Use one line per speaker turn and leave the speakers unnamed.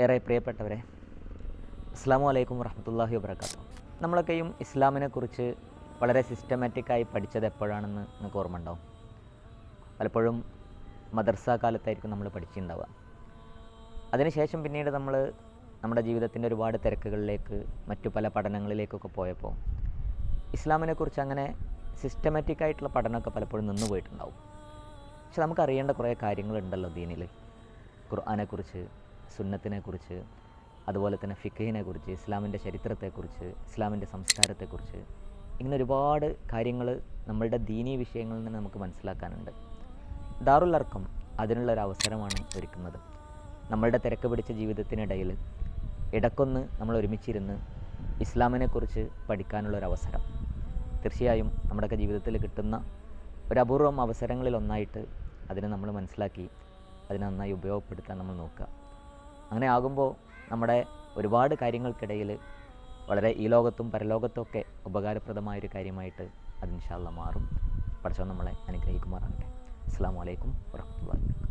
ഏറെ പ്രിയപ്പെട്ടവരെ, അസ്സലാമു അലൈക്കും വറഹ്മത്തുള്ളാഹി വബറകാതുഹു. നമ്മളൊക്കെയും ഇസ്ലാമിനെക്കുറിച്ച് വളരെ സിസ്റ്റമാറ്റിക്കായി പഠിച്ചത് എപ്പോഴാണെന്ന് നിങ്ങൾക്ക് ഓർമ്മ ഉണ്ടാവും. പലപ്പോഴും മദർസ കാലത്തായിരിക്കും നമ്മൾ പഠിച്ചിട്ടുണ്ടാവുക. അതിനുശേഷം പിന്നീട് നമ്മൾ നമ്മുടെ ജീവിതത്തിൻ്റെ ഒരുപാട് തിരക്കുകളിലേക്ക് മറ്റു പല പഠനങ്ങളിലേക്കൊക്കെ പോയപ്പോൾ ഇസ്ലാമിനെക്കുറിച്ച് അങ്ങനെ സിസ്റ്റമാറ്റിക്കായിട്ടുള്ള പഠനമൊക്കെ പലപ്പോഴും നിന്ന് പോയിട്ടുണ്ടാവും. പക്ഷെ നമുക്കറിയേണ്ട കുറേ കാര്യങ്ങളുണ്ടല്ലോ ദീനിൽ. ഖുർആനെക്കുറിച്ച്, സുന്നത്തിനെക്കുറിച്ച്, അതുപോലെ തന്നെ ഫിഖഹിനെക്കുറിച്ച്, ഇസ്ലാമിൻ്റെ ചരിത്രത്തെക്കുറിച്ച്, ഇസ്ലാമിൻ്റെ സംസ്കാരത്തെക്കുറിച്ച്, ഇങ്ങനെ ഒരുപാട് കാര്യങ്ങൾ നമ്മളുടെ ദീനീ വിഷയങ്ങളിൽ നിന്ന് നമുക്ക് മനസ്സിലാക്കാനുണ്ട്. ദാറുൽ അർഖം അതിനുള്ളൊരു അവസരമാണ് ഒരുക്കുന്നത്. നമ്മളുടെ തിരക്ക് പിടിച്ച ജീവിതത്തിനിടയിൽ ഇടയ്ക്കൊന്ന് നമ്മൾ ഒരുമിച്ചിരുന്ന് ഇസ്ലാമിനെക്കുറിച്ച് പഠിക്കാനുള്ളൊരവസരം തീർച്ചയായും നമ്മുടെയൊക്കെ ജീവിതത്തിൽ കിട്ടുന്ന ഒരു അപൂർവം അവസരങ്ങളിലൊന്നായിട്ട് അതിനെ നമ്മൾ മനസ്സിലാക്കി അതിനെ നന്നായി ഉപയോഗപ്പെടുത്താൻ നമ്മൾ നോക്കുക. അങ്ങനെ ആകുമ്പോൾ നമ്മുടെ ഒരുപാട് കാര്യങ്ങൾക്കിടയിൽ വളരെ ഈ ലോകത്തും പരലോകത്തും ഒക്കെ ഉപകാരപ്രദമായൊരു കാര്യമായിട്ട് അത് ഇൻഷാ അല്ലാഹ് മാറും. പടച്ചവൻ നമ്മളെ അനുഗ്രഹിക്കുമാറാകട്ടെ. അസ്സലാമു അലൈക്കും വറഹ്മത്തുള്ളാഹി.